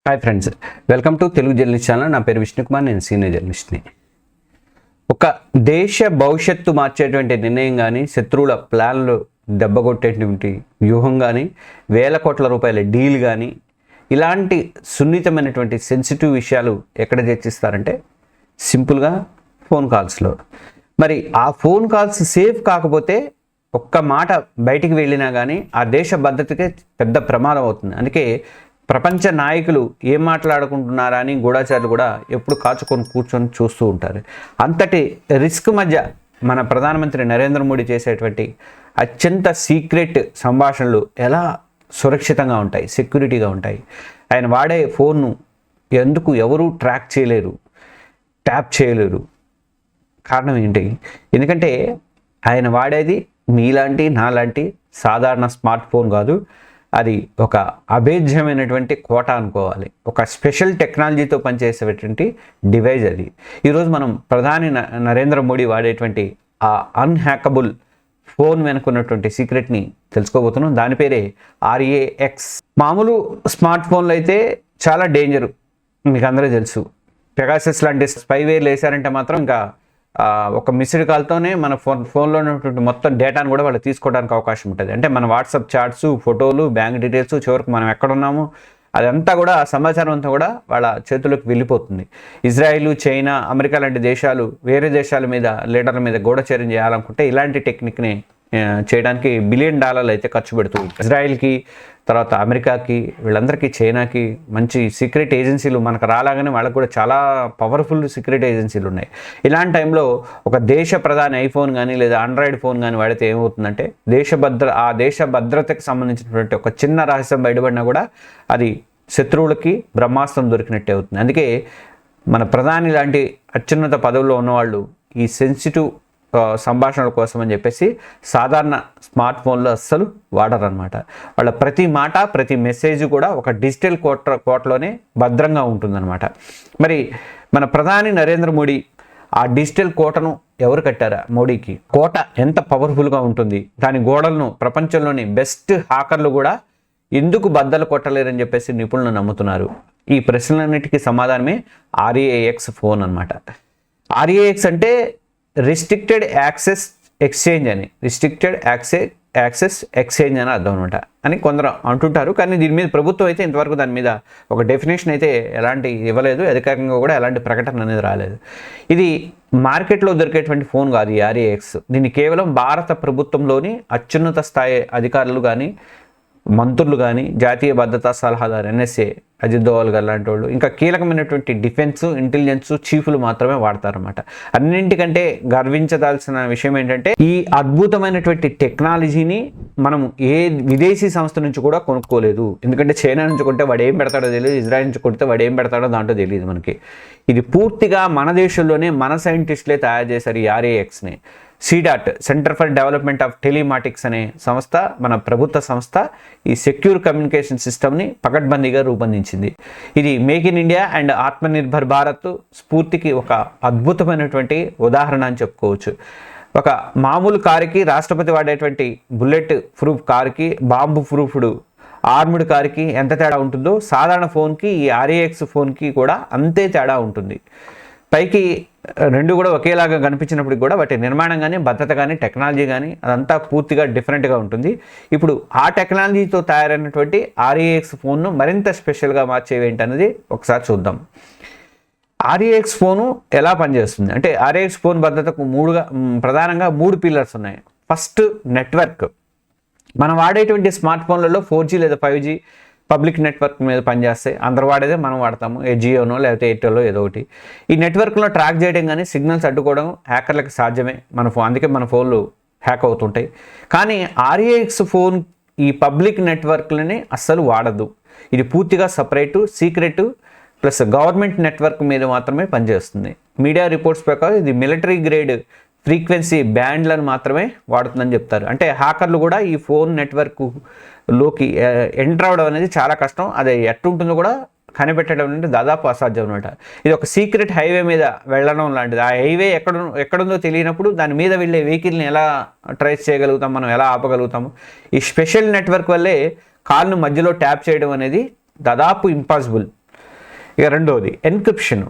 Hi friends, welcome to Telugu journalist channel. నా పేరు విష్ణుకుమార్, నేను సీనియర్ జర్నలిస్ట్ని. ఒక దేశ భవిష్యత్తు మార్చేటువంటి నిర్ణయం కానీ, శత్రువుల ప్లాన్లు దెబ్బకొట్టేటువంటి వ్యూహం కానీ, వేల కోట్ల రూపాయల డీల్ కానీ, ఇలాంటి సున్నితమైనటువంటి సెన్సిటివ్ విషయాలు ఎక్కడ చర్చిస్తారంటే సింపుల్గా ఫోన్ కాల్స్లో. మరి ఆ ఫోన్ కాల్స్ సేఫ్ కాకపోతే ఒక్క మాట బయటికి వెళ్ళినా కానీ ఆ దేశ భద్రతకే పెద్ద ప్రమాదం అవుతుంది. అందుకే ప్రపంచ నాయకులు ఏం మాట్లాడుకుంటున్నారా అని గూఢచారులు కూడా ఎప్పుడు కాచుకొని కూర్చొని చూస్తూ ఉంటారు. అంతటి రిస్క్ మధ్య మన ప్రధానమంత్రి నరేంద్ర మోడీ చేసేటువంటి అత్యంత సీక్రెట్ సంభాషణలు ఎలా సురక్షితంగా ఉంటాయి, సెక్యూరిటీగా ఉంటాయి. ఆయన వాడే ఫోన్ను ఎందుకు ఎవరూ ట్రాక్ చేయలేరు, ట్యాప్ చేయలేరు. కారణం ఏంటి? ఎందుకంటే ఆయన వాడేది మీలాంటి నాలాంటి సాధారణ స్మార్ట్ ఫోన్ కాదు. అది ఒక అభేద్యమైనటువంటి కోట అనుకోవాలి. ఒక స్పెషల్ టెక్నాలజీతో పనిచేసేటువంటి డివైస్ అది. ఈరోజు మనం ప్రధాని నరేంద్ర మోడీ వాడేటువంటి ఆ అన్హ్యాకబుల్ ఫోన్ వెనుకున్నటువంటి సీక్రెట్ని తెలుసుకోబోతున్నాం. దాని పేరే RAX. మామూలు స్మార్ట్ ఫోన్లు అయితే చాలా డేంజరు, మీకు అందరూ తెలుసు. పెగాసస్ లాంటి స్పైవేర్లు వేసారంటే మాత్రం ఇంకా ఒక మిస్డ్ కాల్తోనే మన ఫోన్లో ఉన్నటువంటి మొత్తం డేటాను కూడా వాళ్ళు తీసుకోవడానికి అవకాశం ఉంటుంది. అంటే మన వాట్సాప్ చాట్స్, ఫోటోలు, బ్యాంక్ డీటెయిల్స్, చివరికి మనం ఎక్కడున్నామో అదంతా కూడా సమాచారం అంతా కూడా వాళ్ళ చేతుల్లోకి వెళ్ళిపోతుంది. ఇజ్రాయిల్, చైనా, అమెరికా లాంటి దేశాలు వేరే దేశాల మీద, లీడర్ల మీద గూఢచర్యం చేయాలనుకుంటే ఇలాంటి టెక్నిక్ని చేయడానికి $1 బిలియన్ అయితే ఖర్చు పెడుతూ ఉంటారు. ఇజ్రాయిల్కి, తర్వాత అమెరికాకి, వీళ్ళందరికీ, చైనాకి మంచి సీక్రెట్ ఏజెన్సీలు మనకు రాలాగానే వాళ్ళకు కూడా చాలా పవర్ఫుల్ సీక్రెట్ ఏజెన్సీలు ఉన్నాయి. ఇలాంటి టైంలో ఒక దేశ ప్రధాని ఐఫోన్ కానీ లేదా ఆండ్రాయిడ్ ఫోన్ కానీ వాడితే ఏమవుతుందంటే ఆ దేశ భద్రతకు సంబంధించినటువంటి ఒక చిన్న రహస్యం బయటపడినా కూడా అది శత్రువులకి బ్రహ్మాస్త్రం దొరికినట్టే అవుతుంది. అందుకే మన ప్రధాని లాంటి అత్యున్నత పదవుల్లో ఉన్నవాళ్ళు ఈ సెన్సిటివ్ సంభాషణల కోసం అని చెప్పేసి సాధారణ స్మార్ట్ ఫోన్లో అస్సలు వాడరు అనమాట. వాళ్ళ ప్రతి మాట, ప్రతి మెసేజ్ కూడా ఒక డిజిటల్ కోటలోనే భద్రంగా ఉంటుందన్నమాట. మరి మన ప్రధాని నరేంద్ర మోడీ ఆ డిజిటల్ కోటను ఎవరు కట్టారా? మోడీకి. కోట ఎంత పవర్ఫుల్గా ఉంటుంది, దాని గోడలను ప్రపంచంలోని బెస్ట్ హ్యాకర్లు కూడా ఎందుకు బద్దలు కొట్టలేరని చెప్పేసి నిపుణులు నమ్ముతున్నారు. ఈ ప్రశ్నలన్నిటికీ సమాధానమే RAX ఫోన్ అనమాట. RAX అంటే రిస్ట్రిక్టెడ్ యాక్సెస్ ఎక్స్చేంజ్ అని, రిస్ట్రిక్టెడ్ యాక్సెస్ ఎక్స్చేంజ్ అని అర్థం అనమాట అని కొందరు అంటుంటారు. కానీ దీని మీద ప్రభుత్వం అయితే ఇంతవరకు దాని మీద ఒక డెఫినేషన్ అయితే ఎలాంటి ఇవ్వలేదు, అధికారికంగా కూడా ఎలాంటి ప్రకటన అనేది రాలేదు. ఇది మార్కెట్లో దొరికేటువంటి ఫోన్ కాదు ఈ RAX. దీన్ని కేవలం భారత ప్రభుత్వంలోని అత్యున్నత స్థాయి అధికారులు కానీ, మంత్రులు కానీ, జాతీయ భద్రతా సలహాదారు NSA అజిత్ దోవల్ గారు లాంటి వాళ్ళు, ఇంకా కీలకమైనటువంటి డిఫెన్స్, ఇంటెలిజెన్స్ చీఫ్లు మాత్రమే వాడతారన్నమాట. అన్నింటికంటే గర్వించదాల్సిన విషయం ఏంటంటే ఈ అద్భుతమైనటువంటి టెక్నాలజీని మనం ఏ విదేశీ సంస్థ నుంచి కూడా కొనుక్కోలేదు. ఎందుకంటే చైనా నుంచి కొంటే వాడు ఏం పెడతాడో తెలియదు, ఇజ్రాయెల్ నుంచి కొడితే వాడు ఏం పెడతాడో దాంట్లో తెలియదు మనకి. ఇది పూర్తిగా మన దేశంలోనే మన సైంటిస్టులే తయారు చేశారు ఈ RAXని. CDAT, centre for development of telematics అనే సంస్థ, మన ప్రభుత్వ సంస్థ, ఈ సెక్యూర్ కమ్యూనికేషన్ సిస్టమ్ని పకడ్బందీగా రూపొందించింది. ఇది make in India and Atmanirbhar Bharat స్ఫూర్తికి ఒక అద్భుతమైనటువంటి ఉదాహరణ అని చెప్పుకోవచ్చు. ఒక మామూలు కారుకి, రాష్ట్రపతి వాడేటువంటి బుల్లెట్ ప్రూఫ్ కారుకి, బాంబు ప్రూఫ్డ్ ఆర్మ్డ్ కారుకి ఎంత తేడా ఉంటుందో సాధారణ ఫోన్కి, ఈ RAX ఫోన్కి కూడా అంతే తేడా ఉంటుంది. పైకి రెండు కూడా ఒకేలాగా కనిపించినప్పుడు కూడా వాటి నిర్మాణం కానీ, భద్రత కానీ, టెక్నాలజీ కానీ అదంతా పూర్తిగా డిఫరెంట్గా ఉంటుంది. ఇప్పుడు ఆ టెక్నాలజీతో తయారైనటువంటి RAX ఫోన్ను మరింత స్పెషల్గా మార్చేవి ఏంటనేది ఒకసారి చూద్దాం. RAX ఫోను ఎలా పనిచేస్తుంది అంటే RAX ఫోన్ భద్రతకు ప్రధానంగా 3 పిల్లర్స్ ఉన్నాయి. First, network. మనం వాడేటువంటి స్మార్ట్ ఫోన్లలో 4G లేదా 5G పబ్లిక్ నెట్వర్క్ మీద పనిచేస్తాయి. అందరు వాడేదే మనం వాడతాము, జియోనో లేకపోతే ఎయిర్టెల్లో ఏదో ఒకటి. ఈ నెట్వర్క్లో ట్రాక్ చేయడం కానీ, సిగ్నల్స్ అడ్డుకోవడం హ్యాకర్లకు సాధ్యమే. అందుకే మన ఫోన్లు హ్యాక్ అవుతుంటాయి. కానీ RAX ఫోన్ ఈ పబ్లిక్ నెట్వర్క్లని అస్సలు వాడదు. ఇది పూర్తిగా separate, secret, plus government network మీద మాత్రమే పనిచేస్తుంది. మీడియా రిపోర్ట్స్ ప్రకారం ఇది మిలిటరీ గ్రేడ్ ఫ్రీక్వెన్సీ బ్యాండ్లను మాత్రమే వాడుతుందని చెప్తారు. అంటే హ్యాకర్లు కూడా ఈ ఫోన్ నెట్వర్క్లోకి ఎంటర్ అవ్వడం అనేది చాలా కష్టం. అది ఎట్టుంటుందో కూడా కనిపెట్టడం అంటే దాదాపు అసాధ్యం అనమాట. ఇది ఒక సీక్రెట్ హైవే మీద వెళ్ళడం లాంటిది. ఆ హైవే ఎక్కడుందో తెలియనప్పుడు దాని మీద వెళ్ళే వెహికల్ని ఎలా ట్రేస్ చేయగలుగుతాం, మనం ఎలా ఆపగలుగుతాము. ఈ స్పెషల్ నెట్వర్క్ వల్లే కాల్ను మధ్యలో ట్యాప్ చేయడం అనేది దాదాపు ఇంపాసిబుల్. ఇక రెండవది ఎన్క్రిప్షన్.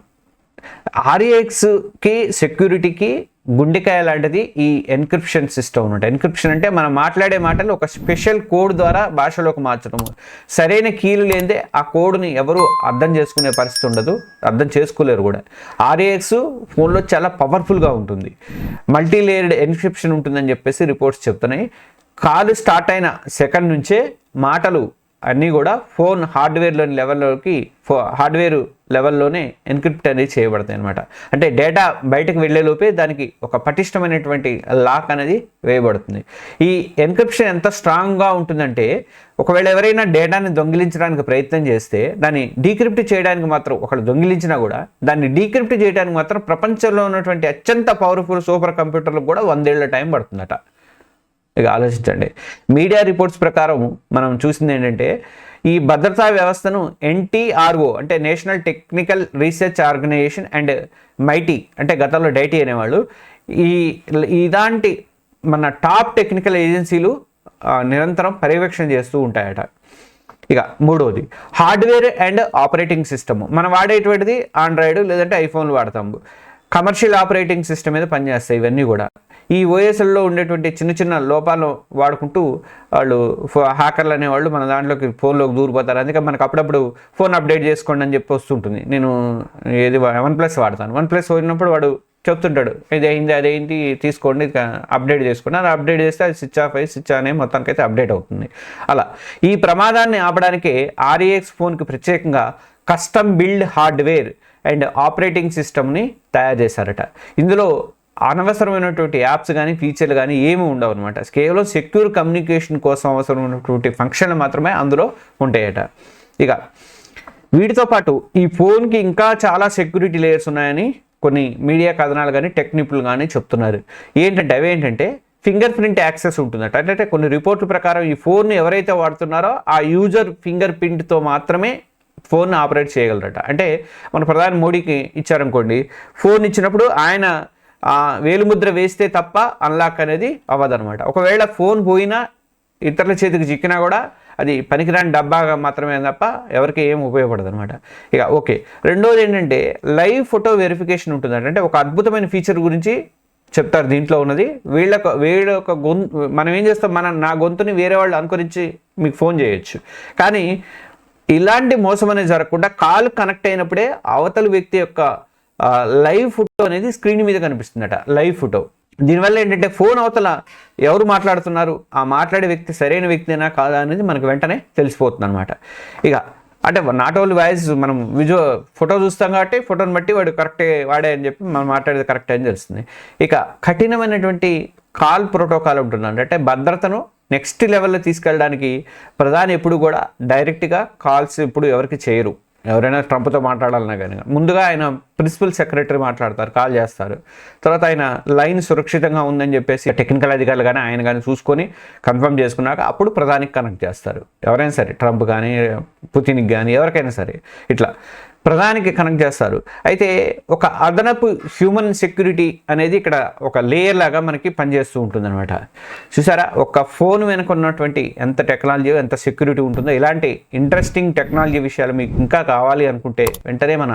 ఆర్ఏఎక్స్కి సెక్యూరిటీకి గుండెకాయ లాంటిది ఈ ఎన్క్రిప్షన్ సిస్టమ్ అనమాట. ఎన్క్రిప్షన్ అంటే మనం మాట్లాడే మాటలు ఒక స్పెషల్ కోడ్ ద్వారా భాషలోకి మార్చడము. సరైన కీలు లేదే ఆ కోడ్ని ఎవరు అర్థం చేసుకునే పరిస్థితి ఉండదు, అర్థం చేసుకోలేరు కూడా. ఆర్ఏఎక్స్ ఫోన్లో చాలా పవర్ఫుల్గా ఉంటుంది, మల్టీ లేయర్డ్ ఎన్క్రిప్షన్ ఉంటుందని చెప్పేసి రిపోర్ట్స్ చెప్తున్నాయి. కాల్ స్టార్ట్ అయిన సెకండ్ నుంచే మాటలు అన్నీ కూడా ఫోన్ హార్డ్వేర్లోని హార్డ్వేర్ లెవెల్లోనే ఎన్క్రిప్ట్ అనేది చేయబడతాయి అనమాట. అంటే డేటా బయటకు వెళ్ళేలోపే దానికి ఒక పటిష్టమైనటువంటి లాక్ అనేది వేయబడుతుంది. ఈ ఎన్క్రిప్షన్ ఎంత స్ట్రాంగ్గా ఉంటుందంటే ఒకవేళ ఎవరైనా డేటాని దొంగిలించడానికి ప్రయత్నం చేస్తే దాన్ని డీక్రిప్ట్ చేయడానికి మాత్రం, ఒకళ్ళు దొంగిలించినా కూడా దాన్ని డీక్రిప్ట్ చేయడానికి మాత్రం ప్రపంచంలో ఉన్నటువంటి అత్యంత పవర్ఫుల్ సూపర్ కంప్యూటర్లకు కూడా 100 ఏళ్ల టైం పడుతుందట. ఇక ఆలోచించండి. మీడియా రిపోర్ట్స్ ప్రకారం మనం చూసింది ఏంటంటే ఈ భద్రతా వ్యవస్థను NTRO అంటే national technical research organisation and MIT అంటే గతంలో డైటీ అనేవాళ్ళు, ఇలాంటి మన టాప్ టెక్నికల్ ఏజెన్సీలు నిరంతరం పర్యవేక్షణ చేస్తూ ఉంటాయట. ఇక మూడవది హార్డ్వేర్ అండ్ ఆపరేటింగ్ సిస్టమ్. మనం వాడేటువంటిది ఆండ్రాయిడ్ లేదంటే ఐఫోన్లు వాడతాము. కమర్షియల్ ఆపరేటింగ్ సిస్టమ్ మీద పనిచేస్తాయి ఇవన్నీ కూడా. ఈ ఓఎస్ఎల్లో ఉండేటువంటి చిన్న చిన్న లోపాలను వాడుకుంటూ వాళ్ళు హ్యాకర్లు అనేవాళ్ళు మన దాంట్లోకి ఫోన్లోకి దూరిపోతారు. అందుకే మనకు అప్పుడప్పుడు ఫోన్ అప్డేట్ చేసుకోండి అని చెప్పి వస్తుంటుంది. నేను ఏది OnePlus వాడతాను. OnePlus పోయినప్పుడు వాడు చెప్తుంటాడు, ఇది అయింది అదేంటి తీసుకోండి అప్డేట్ చేసుకోండి. అది అప్డేట్ చేస్తే అది స్విచ్ ఆఫ్ అయ్యి స్విచ్ ఆన్ అయ్యి మొత్తానికైతే అప్డేట్ అవుతుంది. అలా ఈ ప్రమాదాన్ని ఆపడానికి ఆర్ఏఎక్స్ ఫోన్కి ప్రత్యేకంగా custom build hardware and operating సిస్టమ్ని తయారు చేశారట. ఇందులో అనవసరమైనటువంటి యాప్స్ కానీ ఫీచర్లు కానీ ఏమీ ఉండవు అనమాట. కేవలం సెక్యూర్ కమ్యూనికేషన్ కోసం అవసరమైనటువంటి ఫంక్షన్లు మాత్రమే అందులో ఉంటాయట. ఇక వీటితో పాటు ఈ ఫోన్కి ఇంకా చాలా సెక్యూరిటీ లేయర్స్ ఉన్నాయని కొన్ని మీడియా కథనాలు కానీ టెక్నిక్లు కానీ చెప్తున్నారు. ఏంటంటే అవేంటంటే ఫింగర్ ప్రింట్ యాక్సెస్ ఉంటుందట. అంటే కొన్ని రిపోర్ట్ల ప్రకారం ఈ ఫోన్ని ఎవరైతే వాడుతున్నారో ఆ యూజర్ ఫింగర్ ప్రింట్తో మాత్రమే ఫోన్ ఆపరేట్ చేయగలరట. అంటే మన ప్రధాని మోడీకి ఇచ్చారనుకోండి, ఫోన్ ఇచ్చినప్పుడు ఆయన వేలుముద్ర వేస్తే తప్ప అన్లాక్ అనేది అవ్వదనమాట. ఒకవేళ ఫోన్ పోయినా ఇతరుల చేతికి చిక్కినా కూడా అది పనికిరాని డబ్బాగా మాత్రమే తప్ప ఎవరికి ఏం ఉపయోగపడదు అనమాట. ఇక ఓకే, రెండోది ఏంటంటే లైవ్ ఫోటో వెరిఫికేషన్ ఉంటుందంట. అంటే ఒక అద్భుతమైన ఫీచర్ గురించి చెప్తారు దీంట్లో ఉన్నది. వీళ్ళొక మనం ఏం చేస్తాం, నా గొంతుని వేరే వాళ్ళు అనుకరించి మీకు ఫోన్ చేయొచ్చు. కానీ ఇలాంటి మోసం అనేది జరగకుండా కాల్ కనెక్ట్ అయినప్పుడే అవతల వ్యక్తి యొక్క లైవ్ ఫోటో అనేది స్క్రీన్ మీద కనిపిస్తుందట. లైవ్ ఫోటో దీనివల్ల ఏంటంటే ఫోన్ అవతల ఎవరు మాట్లాడుతున్నారు, ఆ మాట్లాడే వ్యక్తి సరైన వ్యక్తినా కాదా అనేది మనకు వెంటనే తెలిసిపోతుంది అనమాట. ఇక అంటే నాట్ ఓన్లీ వాయిస్, మనం ఫోటో చూస్తాం కాబట్టి ఫోటోని బట్టి వాడు కరెక్టే వాడే అని చెప్పి మనం మాట్లాడేది కరెక్టే అని తెలుస్తుంది. ఇక కఠినమైనటువంటి కాల్ ప్రోటోకాల్ ఉంటుందండి. అంటే భద్రతను నెక్స్ట్ లెవెల్లో తీసుకెళ్ళడానికి ప్రధాని ఎప్పుడు కూడా డైరెక్ట్గా కాల్స్ ఇప్పుడు ఎవరికి చేయరు. ఎవరైనా ట్రంప్తో మాట్లాడాలన్నా కానీ ముందుగా ఆయన ప్రిన్సిపల్ సెక్రటరీ మాట్లాడతారు, కాల్ చేస్తారు. తర్వాత ఆయన లైన్ సురక్షితంగా ఉందని చెప్పేసి టెక్నికల్ అధికారులు కానీ ఆయన కానీ చూసుకొని కన్ఫర్మ్ చేసుకున్నాక అప్పుడు ప్రధానికి కనెక్ట్ చేస్తారు. ఎవరైనా సరే, ట్రంప్ కానీ పుతిన్కి కానీ ఎవరికైనా సరే ఇట్లా ప్రధానికి కనెక్ట్ చేస్తారు. అయితే ఒక అదనపు హ్యూమన్ సెక్యూరిటీ అనేది ఇక్కడ ఒక లేయర్ లాగా మనకి పనిచేస్తూ ఉంటుంది అనమాట. చూసారా, ఒక ఫోన్ వెనుక ఉన్నటువంటి ఎంత టెక్నాలజీ, ఎంత సెక్యూరిటీ ఉంటుందో. ఇలాంటి ఇంట్రెస్టింగ్ టెక్నాలజీ విషయాలు మీకు ఇంకా కావాలి అనుకుంటే వెంటనే మన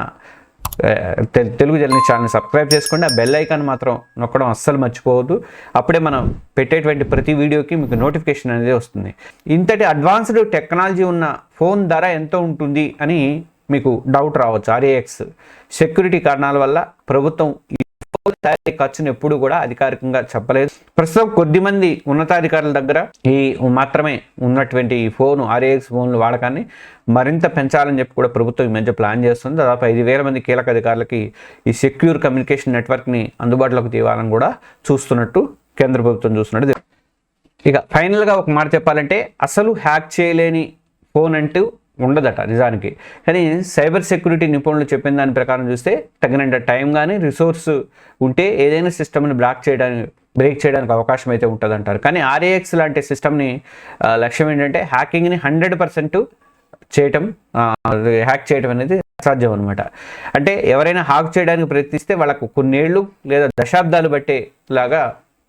తెలుగు జర్నలిస్ట్ ఛానల్ సబ్స్క్రైబ్ చేసుకోండి. ఆ బెల్ ఐకాన్ మాత్రం నొక్కడం అస్సలు మర్చిపోవద్దు. అప్పుడే మనం పెట్టేటువంటి ప్రతి వీడియోకి మీకు నోటిఫికేషన్ అనేది వస్తుంది. ఇంతటి అడ్వాన్స్డ్ టెక్నాలజీ ఉన్న ఫోన్ ధర ఎంత ఉంటుంది అని మీకు డౌట్ రావచ్చు. ఆర్ఏఎక్స్ సెక్యూరిటీ కారణాల వల్ల ప్రభుత్వం ఈ ఫోన్ తయారీ ఖర్చును ఎప్పుడు కూడా అధికారికంగా చెప్పలేదు. ప్రస్తుతం కొద్దిమంది ఉన్నతాధికారుల దగ్గర మాత్రమే ఉన్నటువంటి ఈ ఫోన్ ఆర్ఏఎక్స్ ఫోన్లు వాడకాన్ని మరింత పెంచాలని చెప్పి కూడా ప్రభుత్వం ఈ మధ్య ప్లాన్ చేస్తుంది. దాదాపు 5,000 మంది కీలక అధికారులకి ఈ సెక్యూర్ కమ్యూనికేషన్ నెట్వర్క్ని అందుబాటులోకి తేవాలని కూడా చూస్తున్నట్టు కేంద్ర ప్రభుత్వం చూస్తున్నట్టు. ఇక ఫైనల్గా ఒక మాట చెప్పాలంటే అసలు హ్యాక్ చేయలేని ఫోన్ అంటూ ఉండదట నిజానికి. కానీ సైబర్ సెక్యూరిటీ నిపుణులు చెప్పిన దాని ప్రకారం చూస్తే తగినంత టైం కానీ రిసోర్స్ ఉంటే ఏదైనా సిస్టమ్ని బ్రేక్ చేయడానికి అవకాశం అయితే ఉంటుంది అంటారు. కానీ ఆర్ఏఎక్స్ లాంటి సిస్టమ్ని లక్ష్యం ఏంటంటే హ్యాకింగ్ని 100% హ్యాక్ చేయడం అనేది అసాధ్యం అనమాట. అంటే ఎవరైనా హ్యాక్ చేయడానికి ప్రయత్నిస్తే వాళ్ళకు కొన్నేళ్ళు లేదా దశాబ్దాలు బట్టేలాగా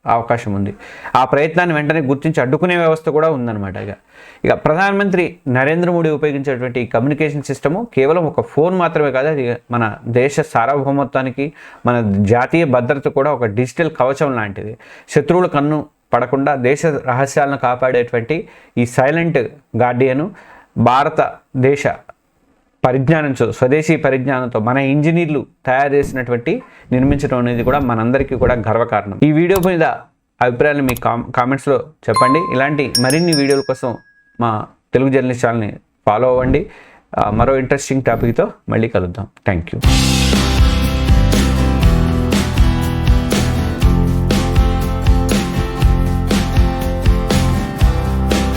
అవకాశం ఉంది. ఆ ప్రయత్నాన్ని వెంటనే గుర్తించి అడ్డుకునే వ్యవస్థ కూడా ఉందన్నమాట. ఇక ప్రధానమంత్రి నరేంద్ర మోడీ ఉపయోగించేటువంటి ఈ కమ్యూనికేషన్ సిస్టము కేవలం ఒక ఫోన్ మాత్రమే కాదు, అది మన దేశ సార్వభౌమత్వానికి, మన జాతీయ భద్రత కూడా ఒక డిజిటల్ కవచం లాంటిది. శత్రువుల కన్ను పడకుండా దేశ రహస్యాలను కాపాడేటువంటి ఈ సైలెంట్ గార్డియను భారతదేశ పరిజ్ఞానంతో, స్వదేశీ పరిజ్ఞానంతో మన ఇంజనీర్లు తయారు చేసినటువంటి నిర్మించడం అనేది కూడా మనందరికీ కూడా గర్వకారణం. ఈ వీడియో మీద అభిప్రాయాలు మీ కామెంట్స్లో చెప్పండి. ఇలాంటి మరిన్ని వీడియోల కోసం మా తెలుగు జర్నలిస్ట్ ఛానల్ని ఫాలో అవ్వండి. మరో ఇంట్రెస్టింగ్ టాపిక్తో మళ్ళీ కలుద్దాం. Thank you.